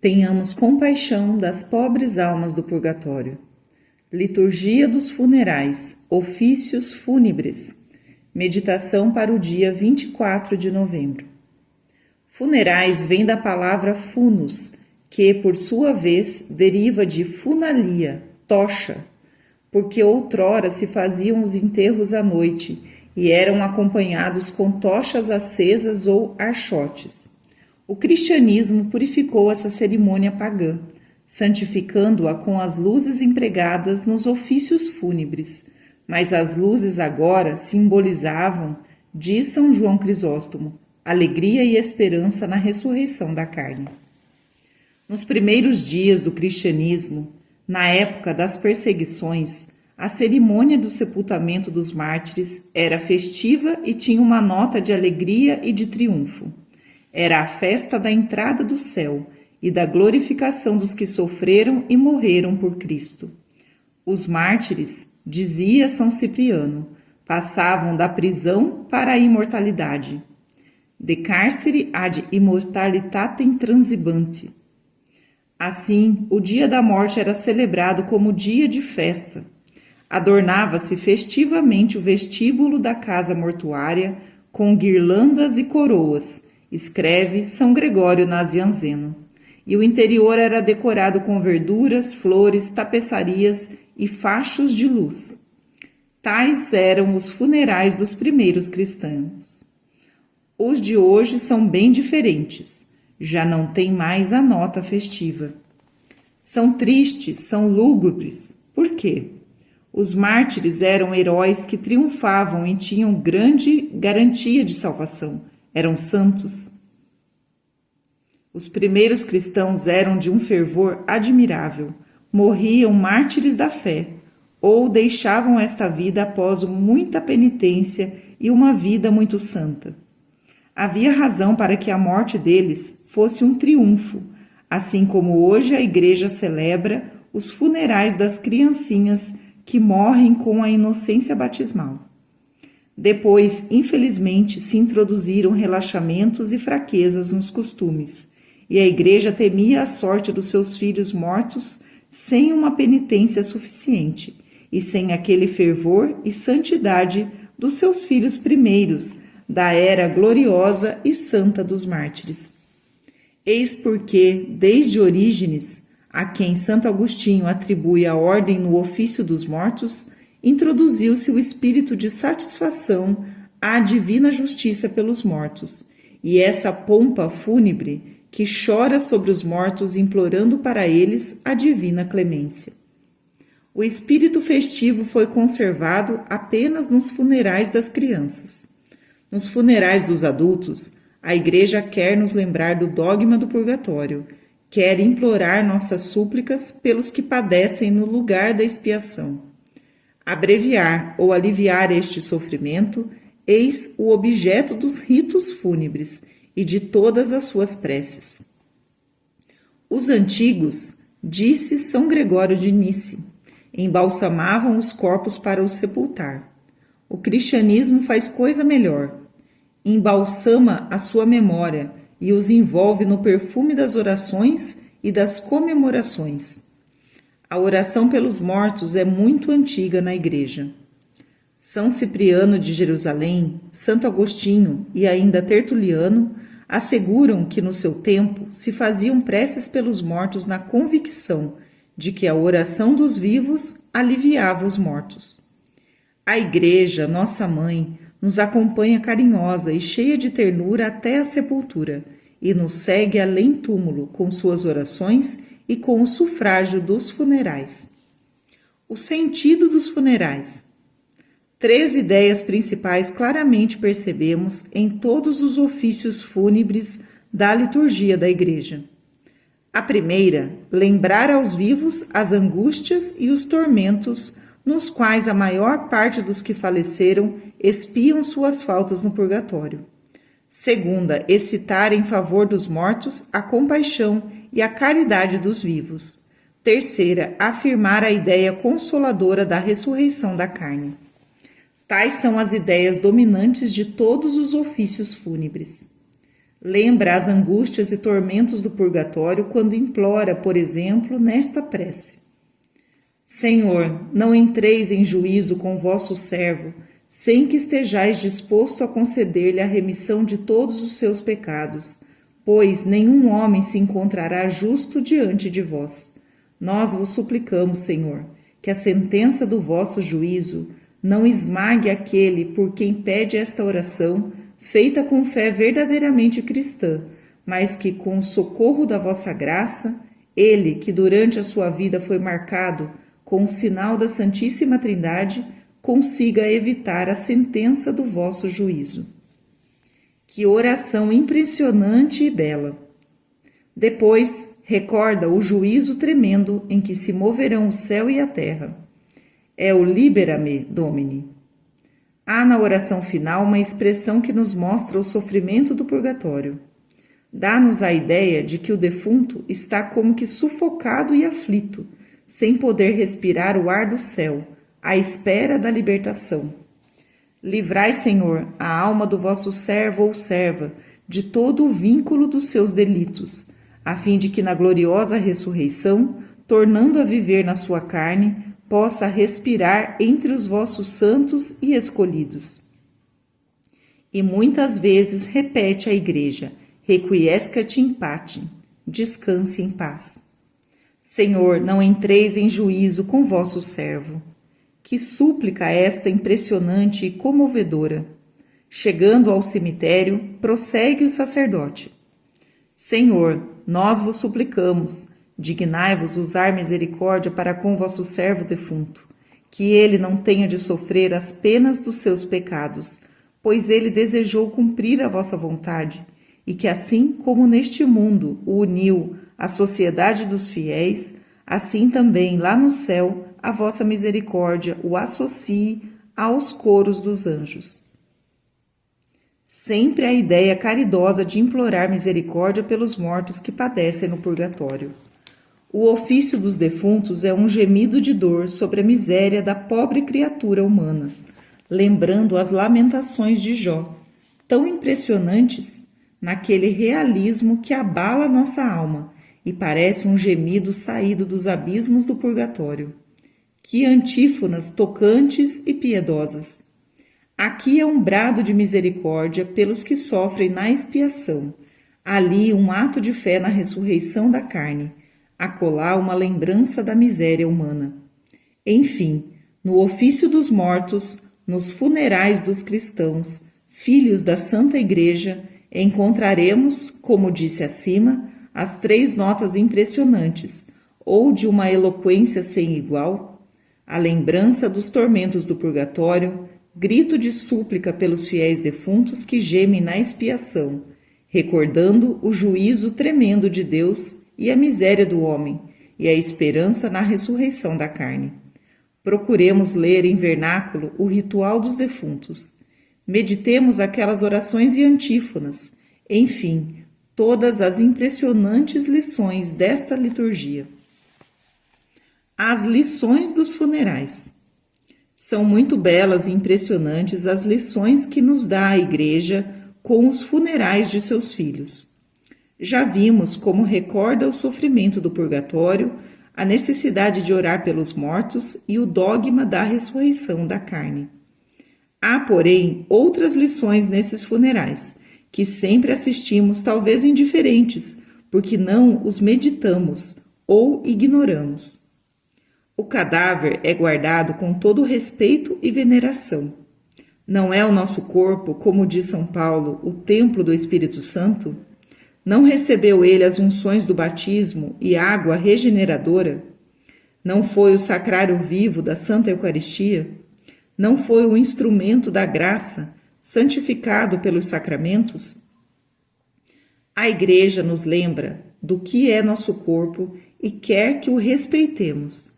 Tenhamos compaixão das pobres almas do purgatório. Liturgia dos funerais, ofícios fúnebres. Meditação para o dia 24 de novembro. Funerais vem da palavra funus, que, por sua vez, deriva de funalia, tocha, porque outrora se faziam os enterros à noite e eram acompanhados com tochas acesas ou archotes. O cristianismo purificou essa cerimônia pagã, santificando-a com as luzes empregadas nos ofícios fúnebres, mas as luzes agora simbolizavam, diz São João Crisóstomo, alegria e esperança na ressurreição da carne. Nos primeiros dias do cristianismo, na época das perseguições, a cerimônia do sepultamento dos mártires era festiva e tinha uma nota de alegria e de triunfo. Era a festa da entrada do céu e da glorificação dos que sofreram e morreram por Cristo. Os mártires, dizia São Cipriano, passavam da prisão para a imortalidade. De carcere ad immortalitatem transibante. Assim, o dia da morte era celebrado como dia de festa. Adornava-se festivamente o vestíbulo da casa mortuária com guirlandas e coroas, escreve São Gregório Nazianzeno, e o interior era decorado com verduras, flores, tapeçarias e fachos de luz. Tais eram os funerais dos primeiros cristãos. Os de hoje são bem diferentes, já não tem mais a nota festiva. São tristes, são lúgubres. Por quê? Os mártires eram heróis que triunfavam e tinham grande garantia de salvação. Eram santos. Os primeiros cristãos eram de um fervor admirável, morriam mártires da fé, ou deixavam esta vida após muita penitência e uma vida muito santa. Havia razão para que a morte deles fosse um triunfo, assim como hoje a Igreja celebra os funerais das criancinhas que morrem com a inocência batismal. Depois, infelizmente, se introduziram relaxamentos e fraquezas nos costumes, e a Igreja temia a sorte dos seus filhos mortos sem uma penitência suficiente e sem aquele fervor e santidade dos seus filhos primeiros, da era gloriosa e santa dos mártires. Eis porque, desde Orígenes, a quem Santo Agostinho atribui a ordem no ofício dos mortos, introduziu-se o espírito de satisfação à divina justiça pelos mortos, e essa pompa fúnebre que chora sobre os mortos implorando para eles a divina clemência. O espírito festivo foi conservado apenas nos funerais das crianças. Nos funerais dos adultos, a Igreja quer nos lembrar do dogma do purgatório, quer implorar nossas súplicas pelos que padecem no lugar da expiação. Abreviar ou aliviar este sofrimento, eis o objeto dos ritos fúnebres e de todas as suas preces. Os antigos, disse São Gregório de Nice, embalsamavam os corpos para os sepultar. O cristianismo faz coisa melhor. Embalsama a sua memória e os envolve no perfume das orações e das comemorações. A oração pelos mortos é muito antiga na Igreja. São Cipriano de Jerusalém, Santo Agostinho e ainda Tertuliano asseguram que no seu tempo se faziam preces pelos mortos na convicção de que a oração dos vivos aliviava os mortos. A Igreja, nossa mãe, nos acompanha carinhosa e cheia de ternura até a sepultura e nos segue além túmulo com suas orações e com o sufrágio dos funerais. O sentido dos funerais. 3 ideias principais claramente percebemos em todos os ofícios fúnebres da liturgia da Igreja. A primeira, lembrar aos vivos as angústias e os tormentos nos quais a maior parte dos que faleceram expiam suas faltas no purgatório. Segunda, excitar em favor dos mortos a compaixão e a caridade dos vivos. Terceira, afirmar a ideia consoladora da ressurreição da carne. Tais são as ideias dominantes de todos os ofícios fúnebres. Lembra as angústias e tormentos do purgatório quando implora, por exemplo, nesta prece: Senhor, não entreis em juízo com vosso servo, sem que estejais disposto a conceder-lhe a remissão de todos os seus pecados, pois nenhum homem se encontrará justo diante de vós. Nós vos suplicamos, Senhor, que a sentença do vosso juízo não esmague aquele por quem pede esta oração, feita com fé verdadeiramente cristã, mas que, com o socorro da vossa graça, ele, que durante a sua vida foi marcado com o sinal da Santíssima Trindade, consiga evitar a sentença do vosso juízo. Que oração impressionante e bela! Depois, recorda o juízo tremendo em que se moverão o céu e a terra. É o Libera-me, Domini. Há na oração final uma expressão que nos mostra o sofrimento do purgatório. Dá-nos a ideia de que o defunto está como que sufocado e aflito, sem poder respirar o ar do céu, à espera da libertação. Livrai, Senhor, a alma do vosso servo ou serva de todo o vínculo dos seus delitos, a fim de que na gloriosa ressurreição, tornando a viver na sua carne, possa respirar entre os vossos santos e escolhidos. E muitas vezes repete a Igreja: Requiescat in pace, descanse em paz. Senhor, não entreis em juízo com vosso servo. Que súplica esta impressionante e comovedora! Chegando ao cemitério, prossegue o sacerdote: Senhor, nós vos suplicamos, dignai-vos usar misericórdia para com vosso servo defunto, que ele não tenha de sofrer as penas dos seus pecados, pois ele desejou cumprir a vossa vontade, e que assim como neste mundo o uniu à sociedade dos fiéis, assim também lá no céu a vossa misericórdia o associe aos coros dos anjos. Sempre a ideia caridosa de implorar misericórdia pelos mortos que padecem no purgatório. O ofício dos defuntos é um gemido de dor sobre a miséria da pobre criatura humana, lembrando as lamentações de Jó, tão impressionantes naquele realismo que abala nossa alma e parece um gemido saído dos abismos do purgatório. Que antífonas tocantes e piedosas! Aqui é um brado de misericórdia pelos que sofrem na expiação, ali um ato de fé na ressurreição da carne, acolá uma lembrança da miséria humana. Enfim, no ofício dos mortos, nos funerais dos cristãos, filhos da Santa Igreja, encontraremos, como disse acima, as 3 notas impressionantes, ou de uma eloquência sem igual: a lembrança dos tormentos do purgatório, grito de súplica pelos fiéis defuntos que gemem na expiação, recordando o juízo tremendo de Deus e a miséria do homem, e a esperança na ressurreição da carne. Procuremos ler em vernáculo o ritual dos defuntos. Meditemos aquelas orações e antífonas, enfim, todas as impressionantes lições desta liturgia. As lições dos funerais. São muito belas e impressionantes as lições que nos dá a Igreja com os funerais de seus filhos. Já vimos como recorda o sofrimento do purgatório, a necessidade de orar pelos mortos e o dogma da ressurreição da carne. Há, porém, outras lições nesses funerais, que sempre assistimos talvez indiferentes, porque não os meditamos ou ignoramos. O cadáver é guardado com todo respeito e veneração. Não é o nosso corpo, como diz São Paulo, o templo do Espírito Santo? Não recebeu ele as unções do batismo e água regeneradora? Não foi o sacrário vivo da Santa Eucaristia? Não foi o instrumento da graça, santificado pelos sacramentos? A Igreja nos lembra do que é nosso corpo e quer que o respeitemos.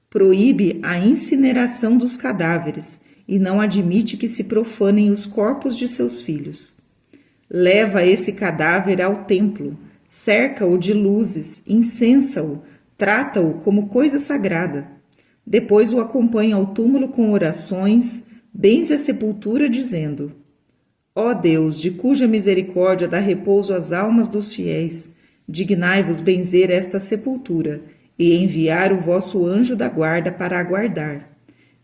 Proíbe a incineração dos cadáveres e não admite que se profanem os corpos de seus filhos. Leva esse cadáver ao templo, cerca-o de luzes, incensa-o, trata-o como coisa sagrada. Depois o acompanha ao túmulo com orações, benze a sepultura dizendo: Ó Deus, de cuja misericórdia dá repouso às almas dos fiéis, dignai-vos benzer esta sepultura e enviar o vosso anjo da guarda para aguardar.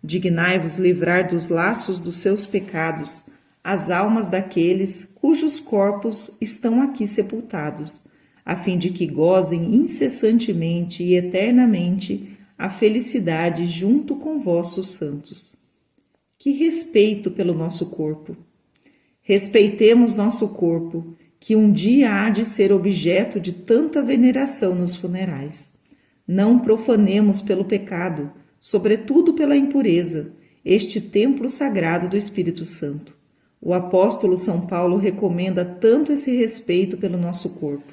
Dignai-vos livrar dos laços dos seus pecados as almas daqueles cujos corpos estão aqui sepultados, a fim de que gozem incessantemente e eternamente a felicidade junto com vossos santos. Que respeito pelo nosso corpo! Respeitemos nosso corpo, que um dia há de ser objeto de tanta veneração nos funerais. Não profanemos pelo pecado, sobretudo pela impureza, este templo sagrado do Espírito Santo. O apóstolo São Paulo recomenda tanto esse respeito pelo nosso corpo.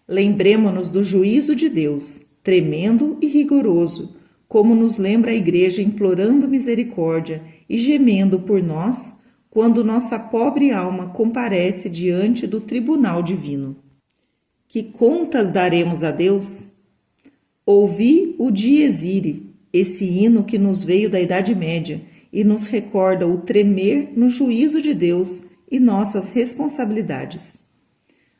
Lembremo-nos do juízo de Deus, tremendo e rigoroso, como nos lembra a Igreja implorando misericórdia e gemendo por nós, quando nossa pobre alma comparece diante do tribunal divino. Que contas daremos a Deus? Ouvi o Dies Irae, esse hino que nos veio da Idade Média e nos recorda o tremer no juízo de Deus e nossas responsabilidades.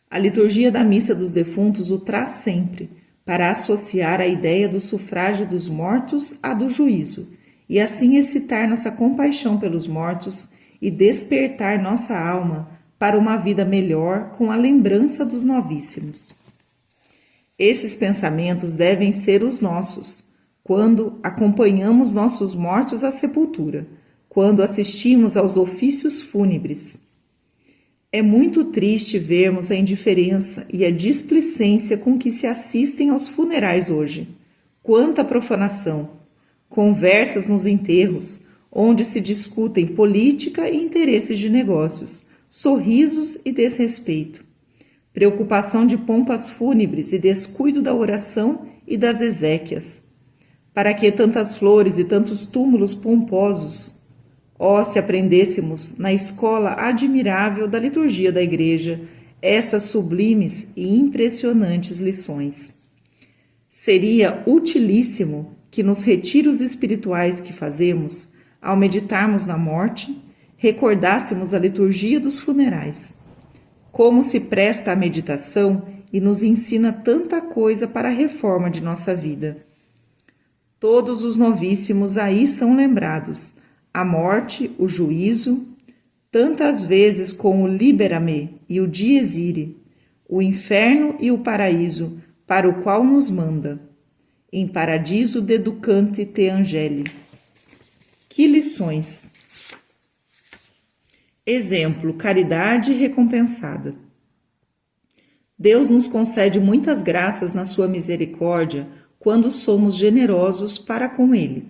A liturgia da Missa dos Defuntos o traz sempre, para associar a ideia do sufrágio dos mortos à do juízo, e assim excitar nossa compaixão pelos mortos e despertar nossa alma para uma vida melhor com a lembrança dos novíssimos. Esses pensamentos devem ser os nossos, quando acompanhamos nossos mortos à sepultura, quando assistimos aos ofícios fúnebres. É muito triste vermos a indiferença e a displicência com que se assistem aos funerais hoje. Quanta profanação! Conversas nos enterros, onde se discutem política e interesses de negócios, sorrisos e desrespeito. Preocupação de pompas fúnebres e descuido da oração e das exéquias. Para que tantas flores e tantos túmulos pomposos? Oh, se aprendêssemos na escola admirável da liturgia da Igreja essas sublimes e impressionantes lições. Seria utilíssimo que nos retiros espirituais que fazemos, ao meditarmos na morte, recordássemos a liturgia dos funerais. Como se presta à meditação e nos ensina tanta coisa para a reforma de nossa vida. Todos os novíssimos aí são lembrados, a morte, o juízo, tantas vezes com o Libera-me e o Dies Irae, o inferno e o paraíso, para o qual nos manda. In paradiso deducante te angeli. Que lições! Exemplo, caridade recompensada. Deus nos concede muitas graças na sua misericórdia quando somos generosos para com Ele.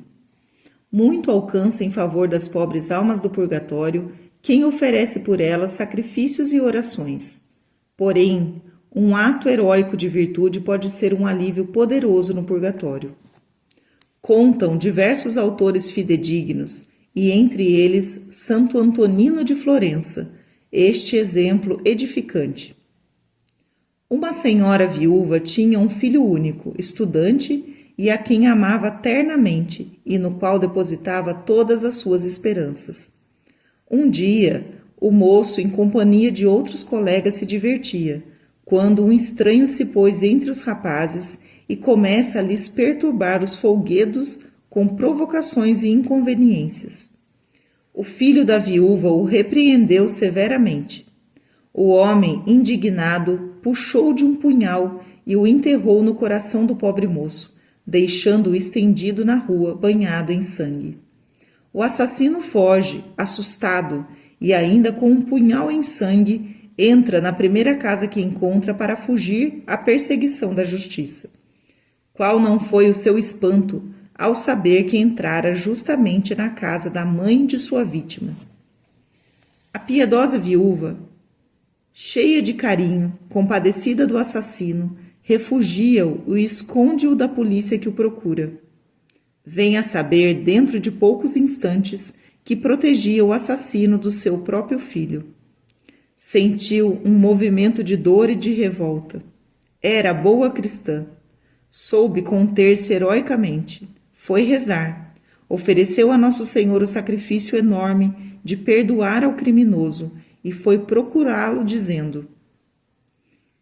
Muito alcança em favor das pobres almas do purgatório quem oferece por elas sacrifícios e orações. Porém, um ato heróico de virtude pode ser um alívio poderoso no purgatório. Contam diversos autores fidedignos, e entre eles Santo Antonino de Florença, este exemplo edificante. Uma senhora viúva tinha um filho único, estudante, e a quem amava ternamente e no qual depositava todas as suas esperanças. Um dia, o moço, em companhia de outros colegas, se divertia, quando um estranho se pôs entre os rapazes e começa a lhes perturbar os folguedos com provocações e inconveniências. O filho da viúva o repreendeu severamente. O homem, indignado, puxou de um punhal e o enterrou no coração do pobre moço, deixando-o estendido na rua, banhado em sangue. O assassino foge, assustado, e ainda com um punhal em sangue, entra na primeira casa que encontra para fugir à perseguição da justiça. Qual não foi o seu espanto ao saber que entrara justamente na casa da mãe de sua vítima? A piedosa viúva, cheia de carinho, compadecida do assassino, refugia-o e esconde-o da polícia que o procura. Vem a saber, dentro de poucos instantes, que protegia o assassino do seu próprio filho. Sentiu um movimento de dor e de revolta. Era boa cristã. Soube conter-se heroicamente. Foi rezar. ofereceu a Nosso Senhor o sacrifício enorme de perdoar ao criminoso e foi procurá-lo, dizendo: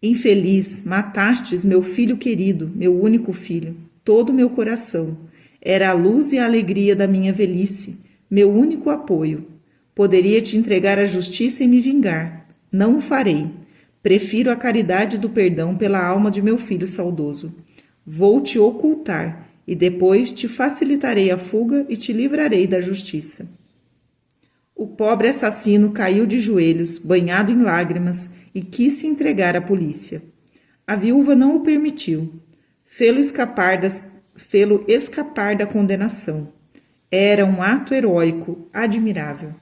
Infeliz, matastes meu filho querido, meu único filho, todo o meu coração. Era a luz e a alegria da minha velhice, meu único apoio. Poderia te entregar a justiça e me vingar. Não o farei. Prefiro a caridade do perdão pela alma de meu filho saudoso. Vou te ocultar e depois te facilitarei a fuga e te livrarei da justiça. O pobre assassino caiu de joelhos, banhado em lágrimas, e quis se entregar à polícia. A viúva não o permitiu. Fê-lo escapar da condenação. Era um ato heróico, admirável.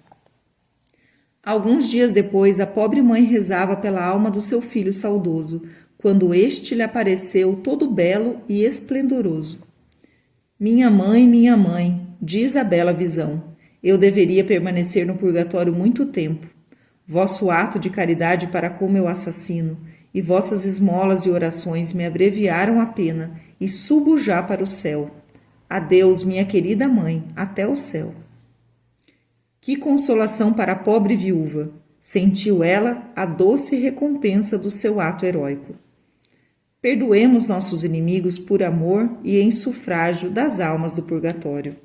Alguns dias depois, a pobre mãe rezava pela alma do seu filho saudoso, quando este lhe apareceu todo belo e esplendoroso. Minha mãe, diz a bela visão, eu deveria permanecer no purgatório muito tempo. Vosso ato de caridade para com meu assassino e vossas esmolas e orações me abreviaram a pena e subo já para o céu. Adeus, minha querida mãe, até o céu. Que consolação para a pobre viúva! Sentiu ela a doce recompensa do seu ato heróico. Perdoemos nossos inimigos por amor e em sufrágio das almas do purgatório.